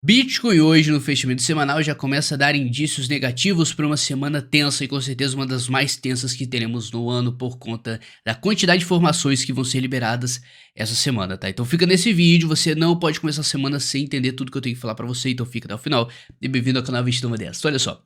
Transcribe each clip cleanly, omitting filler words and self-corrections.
Bitcoin hoje no fechamento semanal já começa a dar indícios negativos para uma semana tensa e com certeza uma das mais tensas que teremos no ano por conta da quantidade de informações que vão ser liberadas essa semana, tá? Então fica nesse vídeo, você não pode começar a semana sem entender tudo que eu tenho que falar para você, então fica até o final e bem-vindo ao canal Investidor Modesto. Olha só.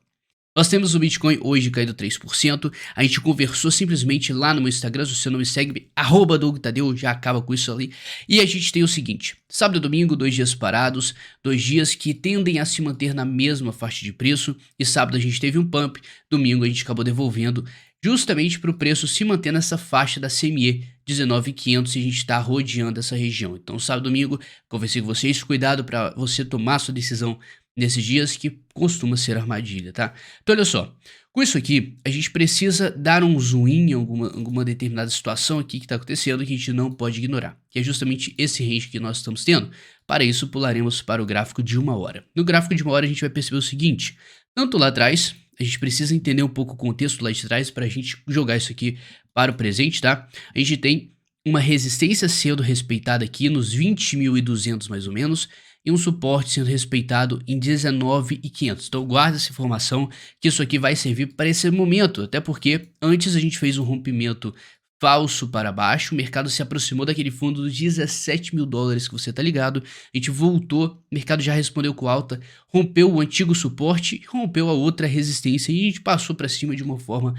Nós temos o Bitcoin hoje caído 3%. A gente conversou simplesmente lá no meu Instagram. Se você não me segue, @DougTadeu, já acaba com isso ali. E a gente tem o seguinte: sábado e domingo, 2 dias parados, 2 dias que tendem a se manter na mesma faixa de preço. E sábado a gente teve um pump, domingo a gente acabou devolvendo, justamente para o preço se manter nessa faixa da CME 19.500 e a gente está rodeando essa região. Então, sábado e domingo, conversei com vocês, cuidado para você tomar sua decisão nesses dias que costuma ser armadilha, tá? Então olha só, com isso aqui a gente precisa dar um zoom em alguma determinada situação aqui que está acontecendo que a gente não pode ignorar, que é justamente esse range que nós estamos tendo. Para isso pularemos para o gráfico de 1 hora. No gráfico de 1 hora a gente vai perceber o seguinte: tanto lá atrás, a gente precisa entender um pouco o contexto lá de trás para a gente jogar isso aqui para o presente, tá? A gente tem uma resistência sendo respeitada aqui nos 20.200 mais ou menos, e um suporte sendo respeitado em 19.500. Então guarda essa informação que isso aqui vai servir para esse momento, até porque antes a gente fez um rompimento falso para baixo, o mercado se aproximou daquele fundo dos 17 mil dólares que você tá ligado, a gente voltou, o mercado já respondeu com alta, rompeu o antigo suporte, rompeu a outra resistência e a gente passou para cima de uma forma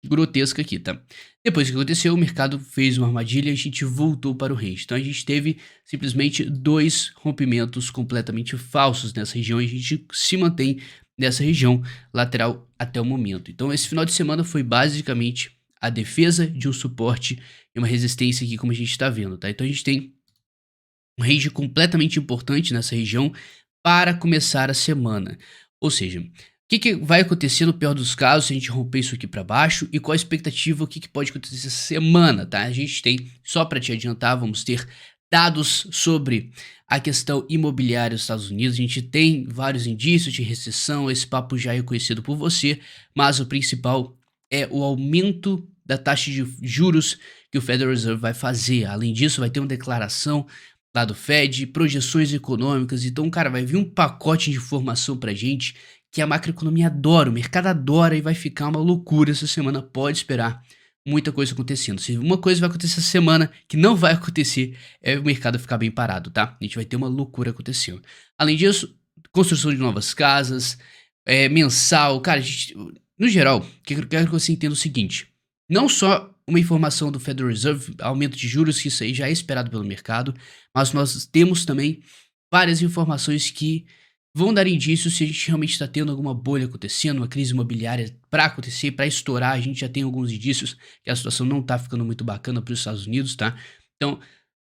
grotesca aqui, tá? Depois que aconteceu, o mercado fez uma armadilha e a gente voltou para o range. Então a gente teve simplesmente 2 rompimentos completamente falsos nessa região e a gente se mantém nessa região lateral até o momento. Então esse final de semana foi basicamente a defesa de um suporte e uma resistência aqui, como a gente está vendo, tá? Então a gente tem um range completamente importante nessa região para começar a semana. Ou seja, que vai acontecer no pior dos casos se a gente romper isso aqui para baixo e qual a expectativa, o que pode acontecer essa semana, tá? A gente tem, só para te adiantar, vamos ter dados sobre a questão imobiliária dos Estados Unidos. A gente tem vários indícios de recessão, esse papo já é conhecido por você, mas o principal é o aumento da taxa de juros que o Federal Reserve vai fazer. Além disso, vai ter uma declaração lá do Fed, projeções econômicas. Então, cara, vai vir um pacote de informação pra gente que a macroeconomia adora, o mercado adora e vai ficar uma loucura essa semana. Pode esperar muita coisa acontecendo. Se uma coisa vai acontecer essa semana que não vai acontecer, é o mercado ficar bem parado, tá? A gente vai ter uma loucura acontecendo. Além disso, construção de novas casas, mensal, cara, no geral, quero que você entenda o seguinte: não só uma informação do Federal Reserve, aumento de juros, que isso aí já é esperado pelo mercado, mas nós temos também várias informações que vão dar indícios se a gente realmente está tendo alguma bolha acontecendo, uma crise imobiliária para acontecer, para estourar. A gente já tem alguns indícios que a situação não está ficando muito bacana para os Estados Unidos, tá? Então,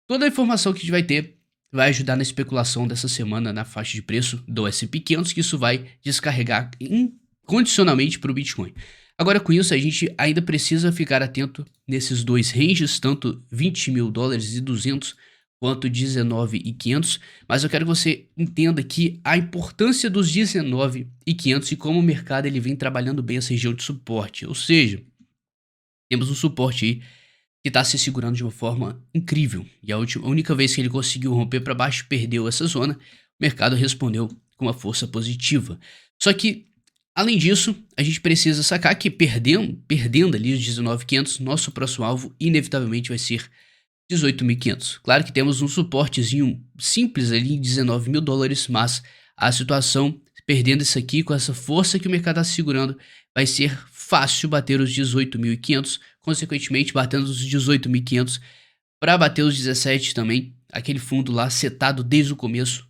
toda a informação que a gente vai ter vai ajudar na especulação dessa semana na faixa de preço do S&P 500, que isso vai descarregar incondicionalmente para o Bitcoin. Agora, com isso, a gente ainda precisa ficar atento nesses dois ranges, tanto 20 mil dólares e 200 quanto 19.500, mas eu quero que você entenda aqui a importância dos 19.500 e como o mercado ele vem trabalhando bem essa região de suporte. Ou seja, temos um suporte aí que está se segurando de uma forma incrível, e a única vez que ele conseguiu romper para baixo, perdeu essa zona, o mercado respondeu com uma força positiva. Só que, além disso, a gente precisa sacar que perdendo ali os 19.500, nosso próximo alvo inevitavelmente vai ser 18.500. Claro que temos um suportezinho simples ali em 19 mil dólares, mas a situação, perdendo isso aqui, com essa força que o mercado está segurando, vai ser fácil bater os 18.500, consequentemente batendo os 18.500 para bater os 17 também, aquele fundo lá setado desde o começo,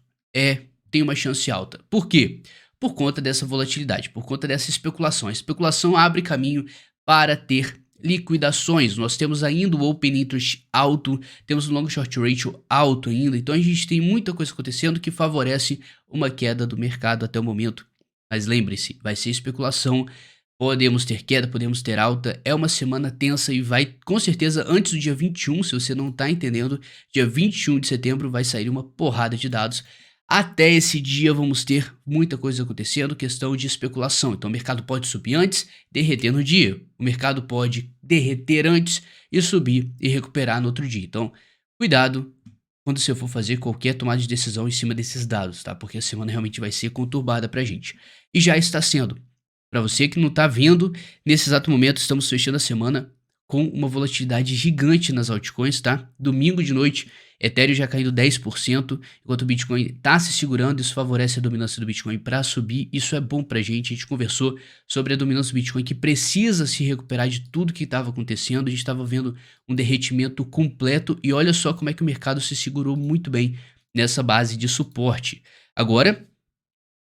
tem uma chance alta. Por quê? Por conta dessa volatilidade, por conta dessa especulação. A especulação abre caminho para ter liquidações. Nós temos ainda o Open Interest alto, temos o Long Short Ratio alto ainda, então a gente tem muita coisa acontecendo que favorece uma queda do mercado até o momento. Mas lembre-se, vai ser especulação, podemos ter queda, podemos ter alta, é uma semana tensa e vai, com certeza, antes do dia 21, se você não está entendendo, dia 21 de setembro vai sair uma porrada de dados. Até esse dia vamos ter muita coisa acontecendo, questão de especulação. Então o mercado pode subir antes, derreter no dia. O mercado pode derreter antes e subir e recuperar no outro dia. Então, cuidado quando você for fazer qualquer tomada de decisão em cima desses dados, tá? Porque a semana realmente vai ser conturbada pra gente. E já está sendo. Para você que não tá vendo, nesse exato momento estamos fechando a semana com uma volatilidade gigante nas altcoins, tá? Domingo de noite, Ethereum já caindo 10%, enquanto o Bitcoin tá se segurando, isso favorece a dominância do Bitcoin para subir, isso é bom pra gente. A gente conversou sobre a dominância do Bitcoin que precisa se recuperar de tudo que estava acontecendo, a gente estava vendo um derretimento completo e olha só como é que o mercado se segurou muito bem nessa base de suporte. Agora,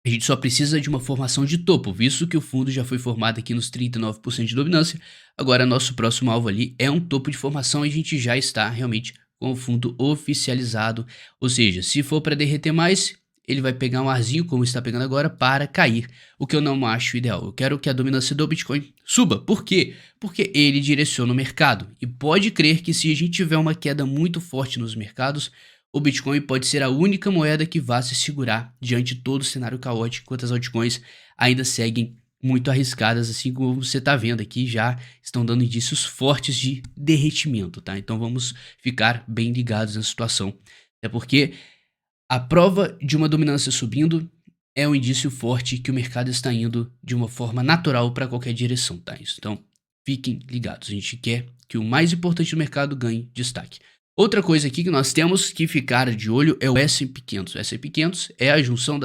a gente só precisa de uma formação de topo, visto que o fundo já foi formado aqui nos 39% de dominância. Agora, nosso próximo alvo ali é um topo de formação e a gente já está realmente com o fundo oficializado. Ou seja, se for para derreter mais, ele vai pegar um arzinho, como está pegando agora, para cair. O que eu não acho ideal. Eu quero que a dominância do Bitcoin suba. Por quê? Porque ele direciona o mercado. E pode crer que se a gente tiver uma queda muito forte nos mercados, o Bitcoin pode ser a única moeda que vá se segurar diante de todo o cenário caótico, enquanto as altcoins ainda seguem muito arriscadas, assim como você está vendo aqui, já estão dando indícios fortes de derretimento, tá? Então vamos ficar bem ligados na situação. É porque a prova de uma dominância subindo é um indício forte que o mercado está indo de uma forma natural para qualquer direção, tá? Então fiquem ligados, a gente quer que o mais importante do mercado ganhe destaque. Outra coisa aqui que nós temos que ficar de olho é o S&P 500. O S&P 500 é a junção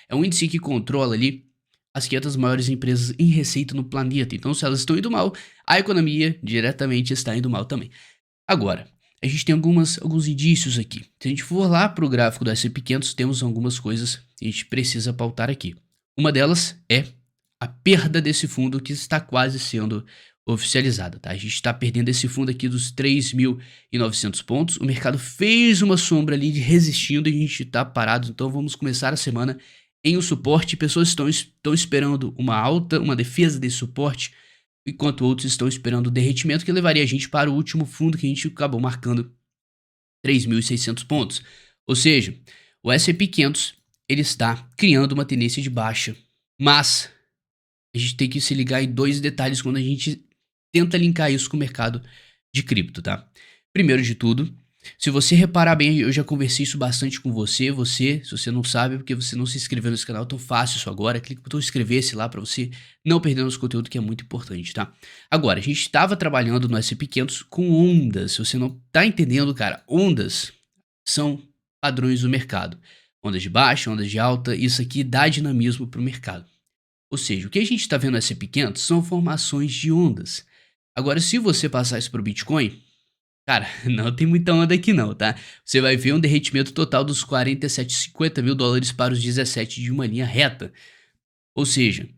é um índice que controla ali as 500 maiores empresas em receita no planeta. Então, se elas estão indo mal, a economia diretamente está indo mal também. Agora, a gente tem alguns indícios aqui. Se a gente for lá para o gráfico do S&P 500, temos algumas coisas que a gente precisa pautar aqui. Uma delas é a perda desse fundo que está quase sendo oficializada, tá? A gente está perdendo esse fundo aqui dos 3.900 pontos. O mercado fez uma sombra ali de resistindo e a gente está parado. Então vamos começar a semana em um suporte. Pessoas estão esperando uma alta, uma defesa desse suporte, enquanto outros estão esperando o derretimento que levaria a gente para o último fundo que a gente acabou marcando 3.600 pontos. Ou seja, o S&P 500 ele está criando uma tendência de baixa, mas a gente tem que se ligar em dois detalhes quando a gente tenta linkar isso com o mercado de cripto, tá? Primeiro de tudo, se você reparar bem, eu já conversei isso bastante com você, se você não sabe, porque você não se inscreveu nesse canal, então faça isso agora, clique no botão inscrever-se lá para você não perder nosso conteúdo que é muito importante, tá? Agora, a gente estava trabalhando no S&P 500 com ondas, se você não tá entendendo, cara, ondas são padrões do mercado. Ondas de baixa, ondas de alta, isso aqui dá dinamismo para o mercado. Ou seja, o que a gente está vendo no S&P 500 são formações de ondas. Agora, se você passar isso para o Bitcoin, cara, não tem muita onda aqui não, tá? Você vai ver um derretimento total dos 47, 50 mil dólares para os 17 de uma linha reta. Ou seja,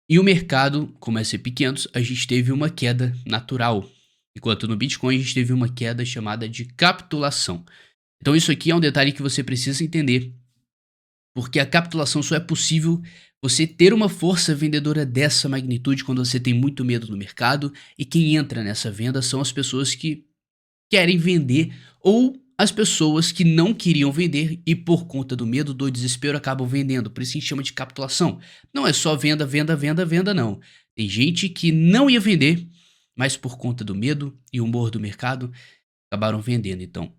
em um mercado como o S&P 500, a gente teve uma queda natural. Enquanto no Bitcoin, a gente teve uma queda chamada de capitulação. Então isso aqui é um detalhe que você precisa entender. Porque a capitulação só é possível você ter uma força vendedora dessa magnitude quando você tem muito medo no mercado, e quem entra nessa venda são as pessoas que querem vender ou as pessoas que não queriam vender e por conta do medo, do desespero, acabam vendendo. Por isso que a gente chama de capitulação. Não é só venda, venda, venda, venda, não. Tem gente que não ia vender, mas por conta do medo e humor do mercado, acabaram vendendo. Então,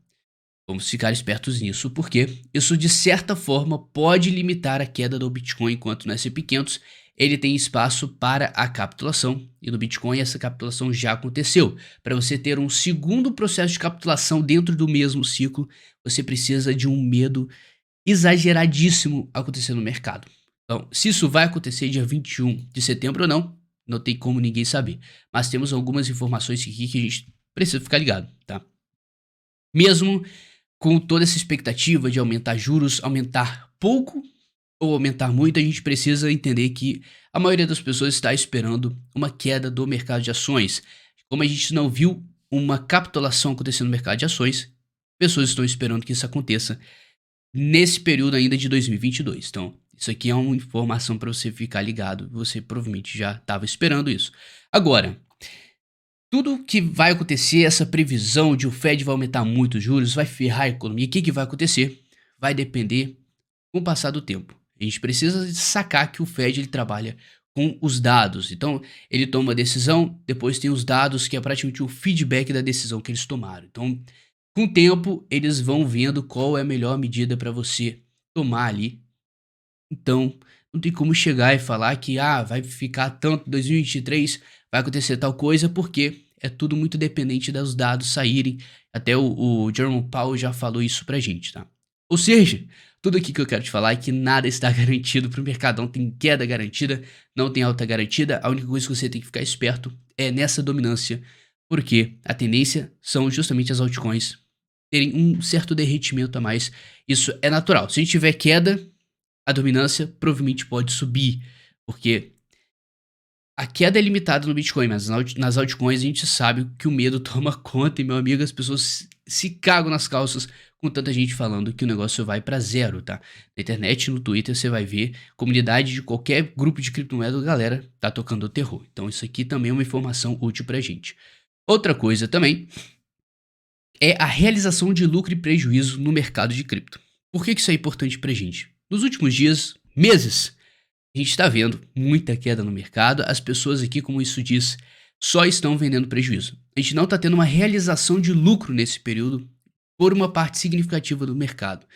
vamos ficar espertos nisso, porque isso de certa forma pode limitar a queda do Bitcoin, enquanto no S&P 500 ele tem espaço para a capitulação, e no Bitcoin essa capitulação já aconteceu. Para você ter um segundo processo de capitulação dentro do mesmo ciclo, você precisa de um medo exageradíssimo acontecendo no mercado. Então, se isso vai acontecer dia 21 de setembro ou não, não tem como ninguém saber. Mas temos algumas informações aqui que a gente precisa ficar ligado, tá? Mesmo com toda essa expectativa de aumentar juros, aumentar pouco ou aumentar muito, a gente precisa entender que a maioria das pessoas está esperando uma queda do mercado de ações. Como a gente não viu uma capitulação acontecendo no mercado de ações, pessoas estão esperando que isso aconteça nesse período ainda de 2022. Então, isso aqui é uma informação para você ficar ligado. Você provavelmente já estava esperando isso. Agora, tudo que vai acontecer, essa previsão de o Fed vai aumentar muito os juros, vai ferrar a economia. O que vai acontecer? Vai depender com o passar do tempo. A gente precisa sacar que o Fed ele trabalha com os dados. Então, ele toma a decisão, depois tem os dados, que é praticamente o feedback da decisão que eles tomaram. Então, Com o tempo, eles vão vendo qual é a melhor medida para você tomar ali. Então, não tem como chegar e falar que vai ficar tanto 2023, vai acontecer tal coisa, porque é tudo muito dependente dos dados saírem. Até o Jerome Powell já falou isso pra gente, tá? Ou seja, tudo aqui que eu quero te falar é que nada está garantido pro mercado. Não tem queda garantida, não tem alta garantida. A única coisa que você tem que ficar esperto é nessa dominância, porque a tendência são justamente as altcoins terem um certo derretimento a mais. Isso é natural. Se a gente tiver queda, a dominância provavelmente pode subir, porque a queda é limitada no Bitcoin, mas nas altcoins a gente sabe que o medo toma conta e, meu amigo, as pessoas se cagam nas calças com tanta gente falando que o negócio vai pra zero, tá? Na internet, no Twitter, você vai ver comunidade de qualquer grupo de criptomoeda, galera tá tocando o terror. Então isso aqui também é uma informação útil pra gente. Outra coisa também é a realização de lucro e prejuízo no mercado de cripto. Por que isso é importante pra gente? Nos últimos dias, meses, a gente está vendo muita queda no mercado. As pessoas aqui, como isso diz, só estão vendendo prejuízo. A gente não está tendo uma realização de lucro nesse período por uma parte significativa do mercado.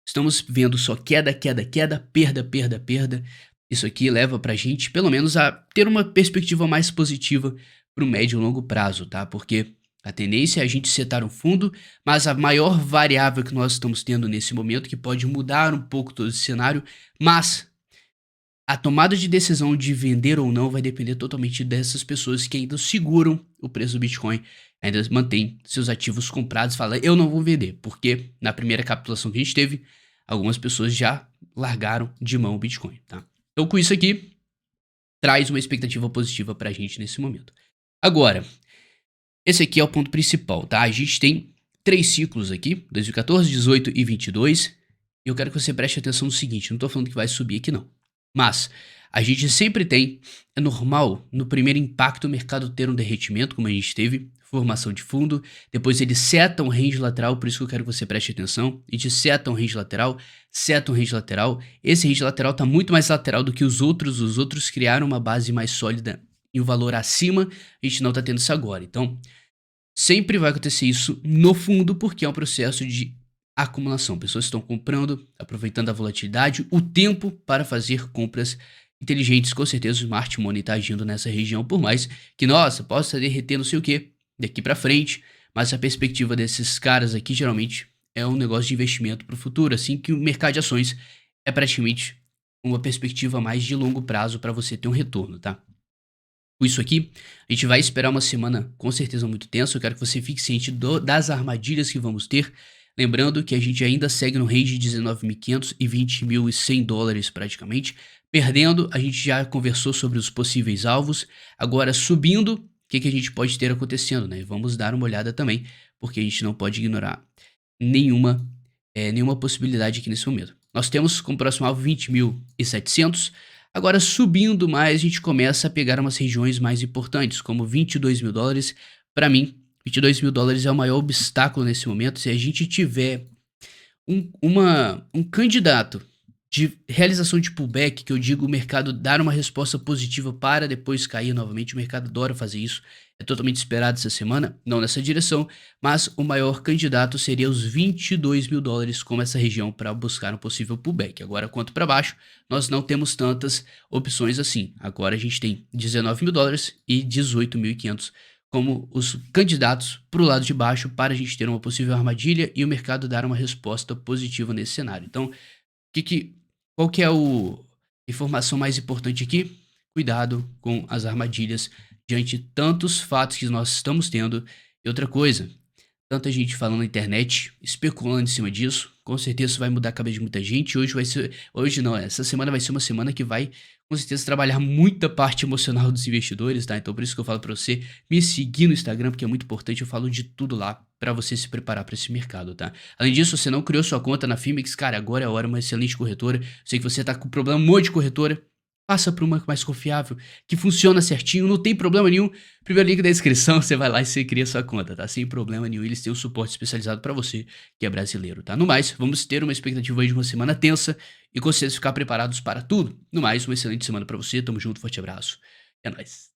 Estamos vendo só queda, queda, queda, perda, perda, perda. Isso aqui leva pra gente, pelo menos, a ter uma perspectiva mais positiva pro médio e longo prazo, tá? Porque a tendência é a gente setar um fundo, mas a maior variável que nós estamos tendo nesse momento, que pode mudar um pouco todo esse cenário, mas a tomada de decisão de vender ou não vai depender totalmente dessas pessoas que ainda seguram o preço do Bitcoin, ainda mantém seus ativos comprados, fala eu não vou vender, porque na primeira capitulação que a gente teve, algumas pessoas já largaram de mão o Bitcoin, tá? Então com isso aqui, traz uma expectativa positiva pra gente nesse momento. Agora, esse aqui é o ponto principal, tá? A gente tem 3 ciclos aqui, 2014, 18 e 22, e eu quero que você preste atenção no seguinte, não tô falando que vai subir aqui não. Mas a gente sempre tem, é normal no primeiro impacto o mercado ter um derretimento, como a gente teve, formação de fundo, depois ele seta um range lateral, por isso que eu quero que você preste atenção, a gente seta um range lateral, esse range lateral está muito mais lateral do que os outros criaram uma base mais sólida e o valor acima, a gente não está tendo isso agora, então sempre vai acontecer isso no fundo, porque é um processo de acumulação. Pessoas estão comprando, aproveitando a volatilidade, o tempo para fazer compras inteligentes. Com certeza o Smart Money está agindo nessa região, por mais que, nossa, possa derreter não sei o que daqui para frente, mas a perspectiva desses caras aqui geralmente é um negócio de investimento para o futuro, assim que o mercado de ações é praticamente uma perspectiva mais de longo prazo para você ter um retorno, tá? Com isso aqui, a gente vai esperar uma semana com certeza muito tensa. Eu quero que você fique ciente das armadilhas que vamos ter. Lembrando que a gente ainda segue no range de 19.500 e 20.100 dólares praticamente. Perdendo, a gente já conversou sobre os possíveis alvos. Agora subindo, o que a gente pode ter acontecendo, né? Vamos dar uma olhada também, porque a gente não pode ignorar nenhuma, nenhuma possibilidade aqui nesse momento. Nós temos como próximo alvo 20.700. Agora, subindo mais, a gente começa a pegar umas regiões mais importantes, como 22 mil dólares. Para mim, 22 mil dólares é o maior obstáculo nesse momento. Se a gente tiver um candidato de realização de pullback, que eu digo o mercado dar uma resposta positiva para depois cair novamente, o mercado adora fazer isso, é totalmente esperado essa semana, não nessa direção, mas o maior candidato seria os 22 mil dólares como essa região para buscar um possível pullback. Agora, quanto para baixo, nós não temos tantas opções assim. Agora a gente tem 19 mil dólares e 18.500 como os candidatos para o lado de baixo para a gente ter uma possível armadilha e o mercado dar uma resposta positiva nesse cenário. Então, qual que é a informação mais importante aqui? Cuidado com as armadilhas diante de tantos fatos que nós estamos tendo. E outra coisa, tanta gente falando na internet, especulando em cima disso, com certeza isso vai mudar a cabeça de muita gente. Hoje não, essa semana vai ser uma semana que vai com certeza trabalhar muita parte emocional dos investidores, tá? Então por isso que eu falo pra você me seguir no Instagram, porque é muito importante, eu falo de tudo lá pra você se preparar pra esse mercado, tá? Além disso, você não criou sua conta na Fimex, cara, agora é a hora, uma excelente corretora. Sei que você tá com problema, um monte de corretora, passa pra uma mais confiável, que funciona certinho, não tem problema nenhum. Primeiro link da descrição, você vai lá e você cria sua conta, tá? Sem problema nenhum, eles têm um suporte especializado pra você, que é brasileiro, tá? No mais, vamos ter uma expectativa aí de uma semana tensa e com certeza ficar preparados para tudo. No mais, uma excelente semana pra você, tamo junto, forte abraço, é nóis.